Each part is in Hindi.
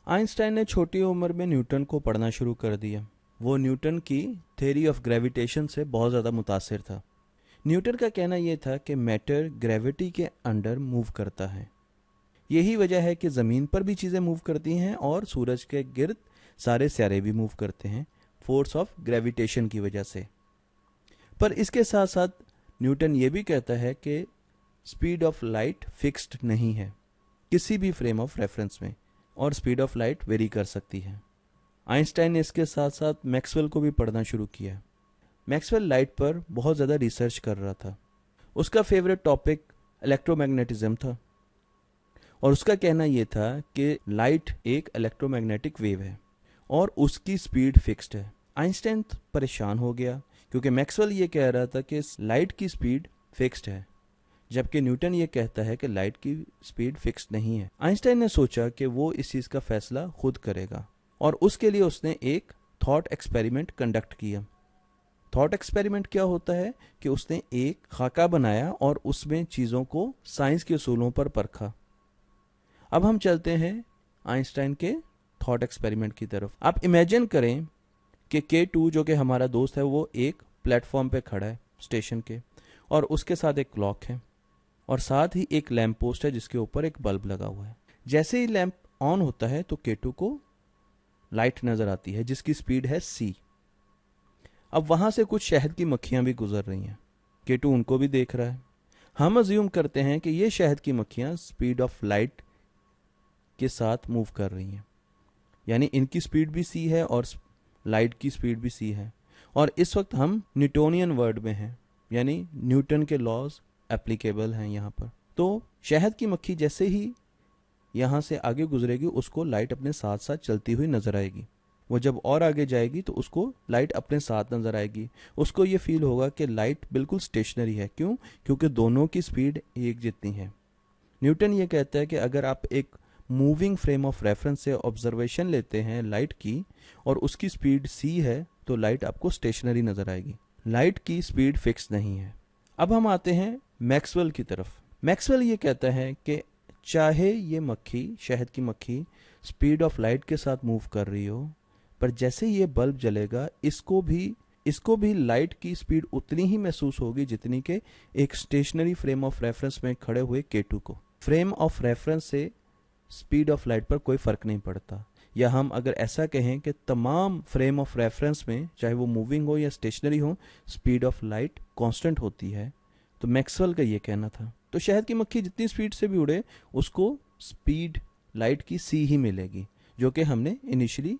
आइंस्टाइन ने छोटी उम्र में न्यूटन को पढ़ना शुरू कर दिया। वो न्यूटन की थ्योरी ऑफ ग्रेविटेशन से बहुत ज़्यादा मुतासिर था। न्यूटन का कहना यह था कि मैटर ग्रेविटी के अंडर मूव करता है। यही वजह है कि ज़मीन पर भी चीज़ें मूव करती हैं और सूरज के गिर्द सारे सितारे भी मूव करते हैं, फोर्स ऑफ ग्रेविटेशन की वजह से। पर इसके साथ साथ न्यूटन ये भी कहता है कि स्पीड ऑफ लाइट फिक्स्ड नहीं है किसी भी फ्रेम ऑफ रेफरेंस में, और स्पीड ऑफ लाइट वेरी कर सकती है। आइंस्टाइन ने इसके साथ साथ मैक्सवेल को भी पढ़ना शुरू किया। मैक्सवेल लाइट पर बहुत ज़्यादा रिसर्च कर रहा था। उसका फेवरेट टॉपिक इलेक्ट्रोमैग्नेटिज्म था, और उसका कहना यह था कि लाइट एक इलेक्ट्रोमैग्नेटिक वेव है और उसकी स्पीड फिक्स्ड है। आइंस्टाइन परेशान हो गया क्योंकि मैक्सवेल ये कह रहा था कि लाइट की स्पीड फिक्स्ड है, जबकि न्यूटन ये कहता है कि लाइट की स्पीड फिक्स्ड नहीं है। आइंस्टाइन ने सोचा कि वो इस चीज़ का फैसला खुद करेगा, और उसके लिए उसने एक थॉट एक्सपेरिमेंट कंडक्ट किया। थॉट एक्सपेरिमेंट क्या होता है कि उसने एक खाका बनाया और उसमें चीज़ों को साइंस के उसूलों पर परखा। अब हम चलते हैं आइंस्टाइन के थॉट एक्सपेरिमेंट की तरफ। आप इमेजिन करें कि K2 जो कि हमारा दोस्त है वो एक प्लेटफॉर्म पे खड़ा है स्टेशन के, और उसके साथ एक क्लॉक है और साथ ही एक लैंप पोस्ट है जिसके ऊपर एक बल्ब लगा हुआ है। जैसे ही लैंप ऑन होता है तो K2 को लाइट नजर आती है जिसकी स्पीड है c। अब वहां से कुछ शहद की मक्खियां भी गुजर रही हैं। K2 उनको भी देख रहा है। हम अज्यूम करते हैं कि ये शहद की मक्खियां स्पीड ऑफ लाइट के साथ मूव कर रही हैं, यानी इनकी स्पीड भी c है और लाइट की स्पीड भी c है। और इस वक्त हम न्यूटोनियन वर्ल्ड में हैं, यानी न्यूटन के लॉज एप्लीकेबल हैं यहाँ पर। तो शहद की मक्खी जैसे ही यहाँ से आगे गुजरेगी उसको लाइट अपने साथ साथ चलती हुई नजर आएगी। वो जब और आगे जाएगी तो उसको लाइट अपने साथ नजर आएगी। उसको ये फील होगा कि लाइट बिल्कुल स्टेशनरी है। क्यों? क्योंकि दोनों की स्पीड एक जितनी है। न्यूटन ये कहता है कि अगर आप एक मूविंग फ्रेम ऑफ रेफरेंस से ऑब्जर्वेशन लेते हैं लाइट की और उसकी स्पीड c है तो लाइट आपको स्टेशनरी नजर आएगी। लाइट की स्पीड फिक्स नहीं है। अब हम आते हैं मैक्सवेल की तरफ। मैक्सवेल ये कहता है कि चाहे ये मक्खी, शहद की मक्खी, स्पीड ऑफ लाइट के साथ मूव कर रही हो, पर जैसे ही ये बल्ब जलेगा इसको भी लाइट की स्पीड उतनी ही महसूस होगी जितनी के एक स्टेशनरी फ्रेम ऑफ रेफरेंस में खड़े हुए K2 को। फ्रेम ऑफ रेफरेंस से स्पीड ऑफ लाइट पर कोई फर्क नहीं पड़ता। या हम अगर ऐसा कहें कि तमाम फ्रेम ऑफ रेफरेंस में, चाहे वो मूविंग हो या स्टेशनरी हो, स्पीड ऑफ लाइट कांस्टेंट होती है। तो मैक्सवेल का ये कहना था। तो शहद की मक्खी जितनी स्पीड से भी उड़े उसको स्पीड लाइट की c ही मिलेगी, जो कि हमने इनिशियली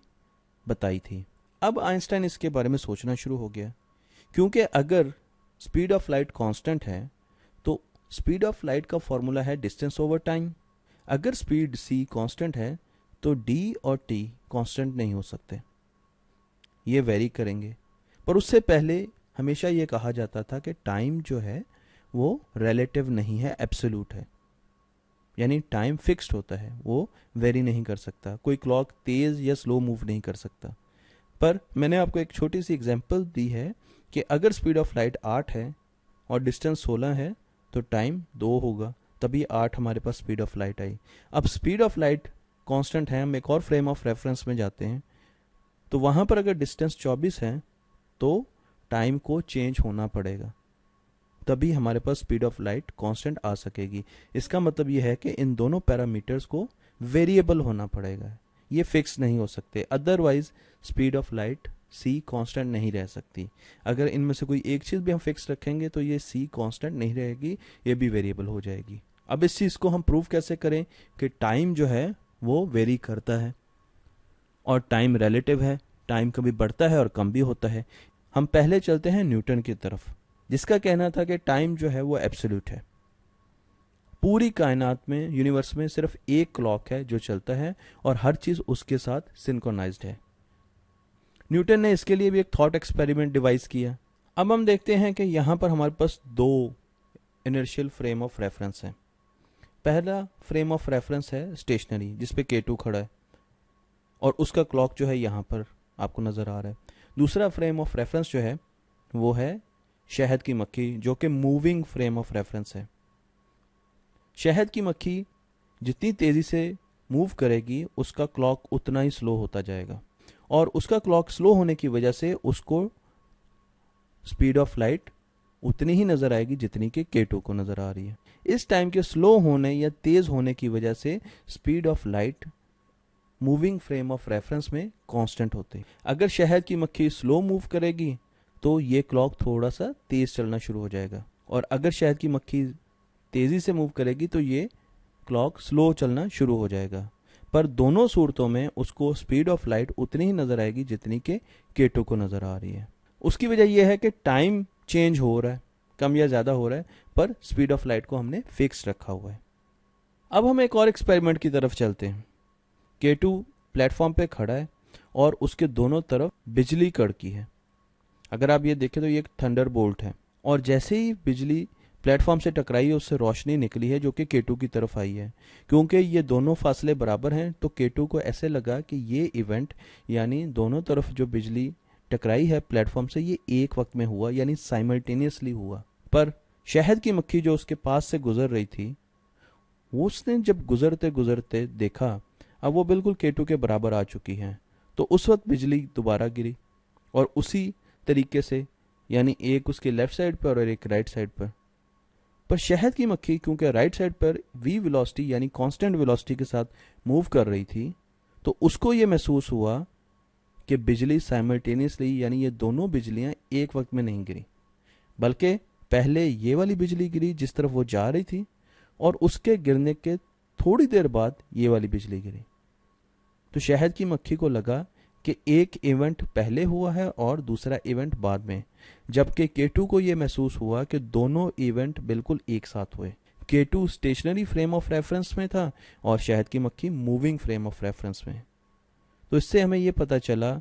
बताई थी। अब आइंस्टाइन इसके बारे में सोचना शुरू हो गया, क्योंकि अगर स्पीड ऑफ लाइट कांस्टेंट है तो स्पीड ऑफ लाइट का फॉर्मूला है डिस्टेंस ओवर टाइम। अगर स्पीड c कांस्टेंट है तो d और t कांस्टेंट नहीं हो सकते, ये वेरी करेंगे। पर उससे पहले हमेशा ये कहा जाता था कि टाइम जो है वो रिलेटिव नहीं है, एब्सोल्यूट है। यानी टाइम फिक्स्ड होता है, वो वेरी नहीं कर सकता। कोई क्लॉक तेज या स्लो मूव नहीं कर सकता। पर मैंने आपको एक छोटी सी एग्जांपल दी है कि अगर स्पीड ऑफ लाइट 8 है और डिस्टेंस 16 है तो टाइम 2 होगा, तभी 8 हमारे पास स्पीड ऑफ लाइट आई। अब स्पीड ऑफ लाइट कांस्टेंट है, हम एक और फ्रेम ऑफ रेफरेंस में जाते हैं तो वहां पर अगर डिस्टेंस 24 है तो टाइम को चेंज होना पड़ेगा, तभी हमारे पास स्पीड ऑफ लाइट कांस्टेंट आ सकेगी। इसका मतलब यह है कि इन दोनों पैरामीटर्स को वेरिएबल होना पड़ेगा, ये फिक्स नहीं हो सकते। Otherwise speed of light c constant नहीं रह सकती। अगर इनमें से कोई एक चीज़ भी हम फिक्स रखेंगे तो ये c कांस्टेंट नहीं रहेगी, ये भी वेरिएबल हो जाएगी। अब इस चीज़ को हम प्रूव कैसे करें कि टाइम जो है वो वेरी करता है और टाइम रिलेटिव है, टाइम कभी बढ़ता है और कम भी होता है। हम पहले चलते हैं न्यूटन की तरफ, जिसका कहना था कि टाइम जो है वो एब्सोल्यूट है। पूरी कायनात में, यूनिवर्स में सिर्फ एक क्लॉक है जो चलता है और हर चीज उसके साथ सिंक्रोनाइज्ड है। न्यूटन ने इसके लिए भी एक थॉट एक्सपेरिमेंट डिवाइस किया। अब हम देखते हैं कि यहां पर हमारे पास दो इनर्शियल फ्रेम ऑफ रेफरेंस है। पहला फ्रेम ऑफ रेफरेंस है स्टेशनरी, जिसपे K2 खड़ा है और उसका क्लॉक जो है यहां पर आपको नजर आ रहा है। दूसरा फ्रेम ऑफ रेफरेंस जो है वो है शहद की मक्खी, जो कि मूविंग फ्रेम ऑफ रेफरेंस है। शहद की मक्खी जितनी तेजी से मूव करेगी उसका क्लॉक उतना ही स्लो होता जाएगा, और उसका क्लॉक स्लो होने की वजह से उसको स्पीड ऑफ लाइट उतनी ही नजर आएगी जितनी कि K2 को नजर आ रही है। इस टाइम के स्लो होने या तेज होने की वजह से speed of light moving frame of reference में कांस्टेंट होते हैं। अगर शहद की मक्खी स्लो मूव करेगी तो ये क्लॉक थोड़ा सा तेज चलना शुरू हो जाएगा, और अगर शहद की मक्खी तेजी से मूव करेगी तो ये क्लॉक स्लो चलना शुरू हो जाएगा। पर दोनों सूरतों में उसको स्पीड ऑफ लाइट उतनी ही नजर आएगी जितनी कि K2 को नजर आ रही है। उसकी वजह यह है कि टाइम चेंज हो रहा है, कम या ज्यादा हो रहा है, पर स्पीड ऑफ लाइट को हमने फिक्स रखा हुआ है। अब हम एक और एक्सपेरिमेंट की तरफ चलते हैं। K2 प्लेटफॉर्म पे खड़ा है और उसके दोनों तरफ बिजली कड़की है। अगर आप ये देखें तो ये एक थंडर बोल्ट है, और जैसे ही बिजली प्लेटफॉर्म से टकराई है उससे रोशनी निकली है जो कि K2 की तरफ आई है। क्योंकि ये दोनों फासले बराबर हैं तो K2 को ऐसे लगा कि ये इवेंट यानी दोनों तरफ जो बिजली टकराई है प्लेटफॉर्म से ये एक वक्त में हुआ, यानी साइमल्टेनियसली हुआ। पर शहद की मक्खी जो उसके पास से गुजर रही थी उसने जब गुजरते गुजरते देखा अब वो बिल्कुल K2 के बराबर आ चुकी है, तो उस वक्त बिजली दोबारा गिरी, और उसी तरीके से यानी एक उसके लेफ्ट साइड पर और एक राइट साइड पर शहद की मक्खी क्योंकि राइट साइड पर v वेलोसिटी यानी कांस्टेंट वेलोसिटी के साथ मूव कर रही थी, तो उसको ये महसूस हुआ कि बिजली साइमल्टेनियसली यानी ये दोनों बिजलियां एक वक्त में नहीं गिरी, बल्कि पहले ये वाली बिजली गिरी जिस तरफ वो जा रही थी, और उसके गिरने के थोड़ी देर बाद ये वाली बिजली गिरी। तो शहद की मक्खी को लगा कि एक इवेंट पहले हुआ है और दूसरा इवेंट बाद में, जबकि K2 को यह महसूस हुआ कि दोनों इवेंट बिल्कुल एक साथ हुए। K2 stationery frame of reference में था और शहद की मक्खी मूविंग फ्रेम ऑफ रेफरेंस में। तो इससे हमें यह पता चला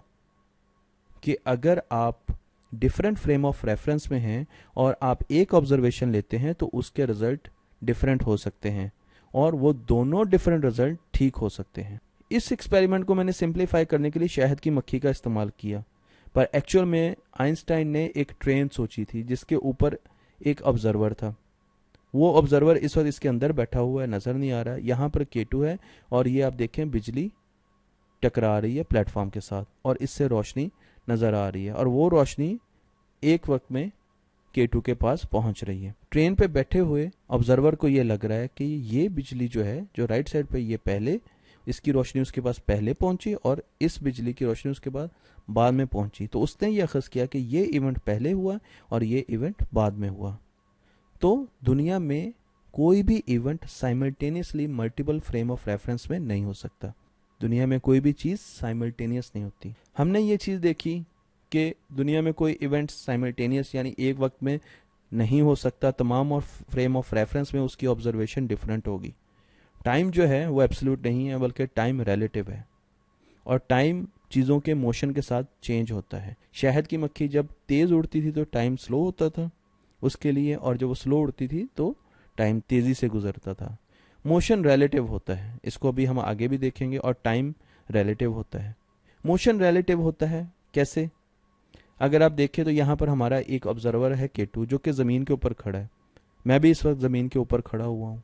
कि अगर आप डिफरेंट फ्रेम ऑफ रेफरेंस में हैं और आप एक ऑब्जर्वेशन लेते हैं तो उसके रिजल्ट डिफरेंट हो सकते हैं, और वो दोनों डिफरेंट रिजल्ट ठीक हो सकते हैं। इस एक्सपेरिमेंट को मैंने सिंप्लीफाई करने के लिए शहद की मक्खी का इस्तेमाल किया, पर एक्चुअल में आइंस्टाइन ने एक ट्रेन सोची थी जिसके ऊपर एक ऑब्जर्वर था। वो ऑब्जर्वर इस वक्त इसके अंदर बैठा हुआ है, नजर नहीं आ रहा है। यहाँ पर K2 है और ये आप देखें बिजली टकरा रही है प्लेटफॉर्म के साथ और इससे रोशनी नजर आ रही है, और वो रोशनी एक वक्त में K2 के पास पहुंच रही है। ट्रेन पे बैठे हुए ऑब्जर्वर को ये लग रहा है कि ये बिजली जो है जो राइट साइड पे ये पहले इसकी रोशनी उसके पास पहले पहुंची और इस बिजली की रोशनी उसके बाद में पहुंची। तो उसने ये अखज़ किया कि ये इवेंट पहले हुआ और ये इवेंट बाद में हुआ। तो दुनिया में कोई भी event simultaneously multiple frame of reference में नहीं हो सकता। दुनिया में कोई भी चीज़ साइमल्टेनियस नहीं होती। हमने ये चीज़ देखी कि दुनिया में कोई इवेंट साइमल्टेनियस यानी एक वक्त में नहीं हो सकता। तमाम और फ्रेम ऑफ रेफरेंस में उसकी ऑब्जर्वेशन डिफरेंट होगी। टाइम जो है वो एब्सोल्यूट नहीं है बल्कि टाइम रिलेटिव है, और टाइम चीज़ों के मोशन के साथ चेंज होता है। शहद की मक्खी जब तेज़ उड़ती थी तो टाइम स्लो होता था उसके लिए, और जब वो स्लो उड़ती थी तो टाइम तेज़ी से गुजरता था। मोशन रिलेटिव होता है, इसको अभी हम आगे भी देखेंगे, और टाइम रिलेटिव होता है। मोशन रिलेटिव होता है कैसे? अगर आप देखें तो यहाँ पर हमारा एक ऑब्जर्वर है K2 जो कि ज़मीन के ऊपर खड़ा है। मैं भी इस वक्त ज़मीन के ऊपर खड़ा हुआ हूँ,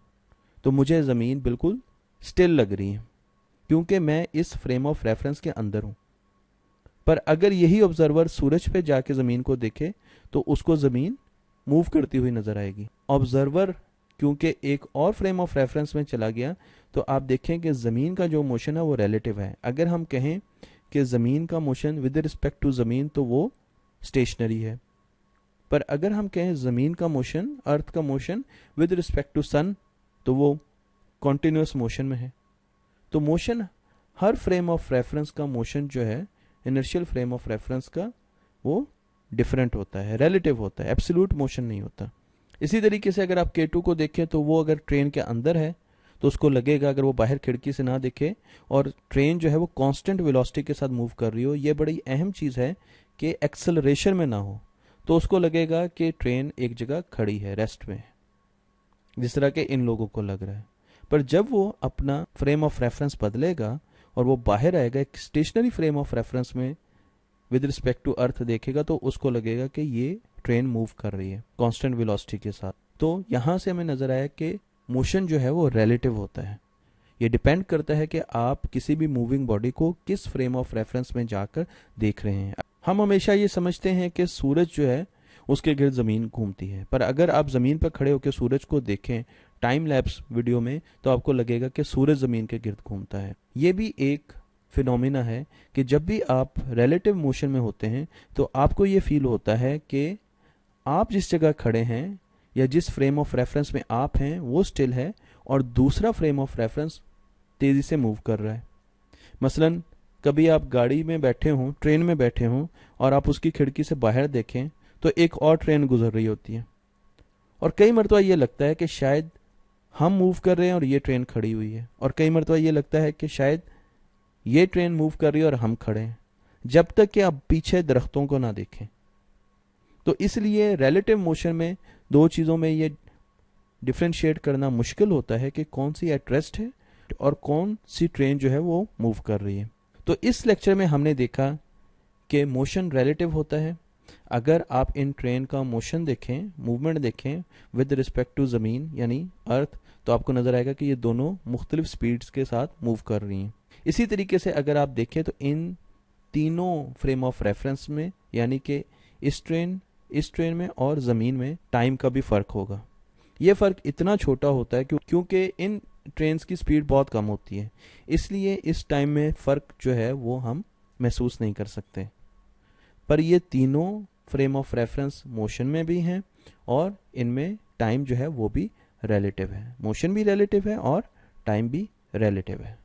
तो मुझे ज़मीन बिल्कुल स्टिल लग रही है क्योंकि मैं इस फ्रेम ऑफ रेफरेंस के अंदर हूँ। पर अगर यही ऑब्जर्वर सूरज पे जाके ज़मीन को देखे तो उसको ज़मीन मूव करती हुई नजर आएगी। ऑब्जर्वर क्योंकि एक और फ्रेम ऑफ रेफरेंस में चला गया तो आप देखें कि ज़मीन का जो मोशन है वो रिलेटिव है। अगर हम कहें कि ज़मीन का मोशन विद रिस्पेक्ट टू ज़मीन तो वो स्टेशनरी है, पर अगर हम कहें ज़मीन का मोशन, अर्थ का मोशन विद रिस्पेक्ट टू सन तो वो कॉन्टिन्यूस मोशन में है। तो motion her frame of reference का मोशन जो है इनर्शियल फ्रेम ऑफ रेफरेंस का वो डिफरेंट होता है, रिलेटिव होता है, एब्सोल्यूट मोशन नहीं होता। इसी तरीके से अगर आप K2 को देखें तो वो अगर ट्रेन के अंदर है तो उसको लगेगा, अगर वो बाहर खिड़की से ना देखे और ट्रेन जो है वो कांस्टेंट वेलोसिटी के साथ मूव कर रही हो, ये बड़ी अहम चीज़ है कि एक्सेलरेशन में ना हो, तो उसको लगेगा कि ट्रेन एक जगह खड़ी है, रेस्ट में है, जिस तरह के इन लोगों को लग रहा है। पर जब वो अपना फ्रेम ऑफ रेफरेंस बदलेगा और वो बाहर आएगा एक स्टेशनरी फ्रेम ऑफ रेफरेंस में विद रिस्पेक्ट टू अर्थ देखेगा तो उसको लगेगा कि ये ट्रेन मूव कर रही है कांस्टेंट वेलोसिटी के साथ। तो यहाँ से हमें नजर आया कि मोशन जो है वो रिलेटिव होता है। ये डिपेंड करता है कि आप किसी भी मूविंग बॉडी को किस फ्रेम ऑफ रेफरेंस में जाकर देख रहे हैं। हम हमेशा ये समझते हैं कि सूरज जो है उसके गिर्द ज़मीन घूमती है, पर अगर आप ज़मीन पर खड़े होकर सूरज को देखें टाइम लैप्स वीडियो में तो आपको लगेगा कि सूरज ज़मीन के गिर्द घूमता है। ये भी एक फिनोमिना है कि जब भी आप रिलेटिव मोशन में होते हैं तो आपको ये फील होता है कि आप जिस जगह खड़े हैं या जिस फ्रेम ऑफ रेफरेंस में आप हैं वो स्टिल है और दूसरा फ्रेम ऑफ रेफरेंस तेज़ी से मूव कर रहा है। मसलन कभी आप गाड़ी में बैठे हों, ट्रेन में बैठे हों और आप उसकी खिड़की से बाहर देखें तो एक और ट्रेन गुजर रही होती है और कई मरतबा ये लगता है कि शायद हम मूव कर रहे हैं और ये ट्रेन खड़ी हुई है, और कई मरतबा ये लगता है कि शायद ये ट्रेन मूव कर रही है और हम खड़े हैं, जब तक कि आप पीछे दरख्तों को ना देखें। तो इसलिए रिलेटिव मोशन में दो चीज़ों में ये डिफ्रेंशिएट करना मुश्किल होता है कि कौन सी एट रेस्ट है और कौन सी ट्रेन जो है वो मूव कर रही है। तो इस लेक्चर में हमने देखा कि मोशन रिलेटिव होता है। अगर आप इन ट्रेन का मोशन देखें, मूवमेंट देखें विद रिस्पेक्ट टू ज़मीन यानी अर्थ, तो आपको नज़र आएगा कि ये दोनों मुख्तलिफ स्पीड्स के साथ मूव कर रही हैं। इसी तरीके से अगर आप देखें तो इन तीनों फ्रेम ऑफ रेफरेंस में यानी कि इस ट्रेन में और ज़मीन में टाइम का भी फ़र्क होगा। ये फ़र्क इतना छोटा होता है क्योंकि इन ट्रेन्स की स्पीड बहुत कम होती है, इसलिए इस टाइम में फ़र्क जो है वो हम महसूस नहीं कर सकते। पर ये तीनों फ्रेम ऑफ रेफरेंस मोशन में भी हैं और इनमें टाइम जो है वो भी रिलेटिव है। मोशन भी रिलेटिव है और टाइम भी रिलेटिव है।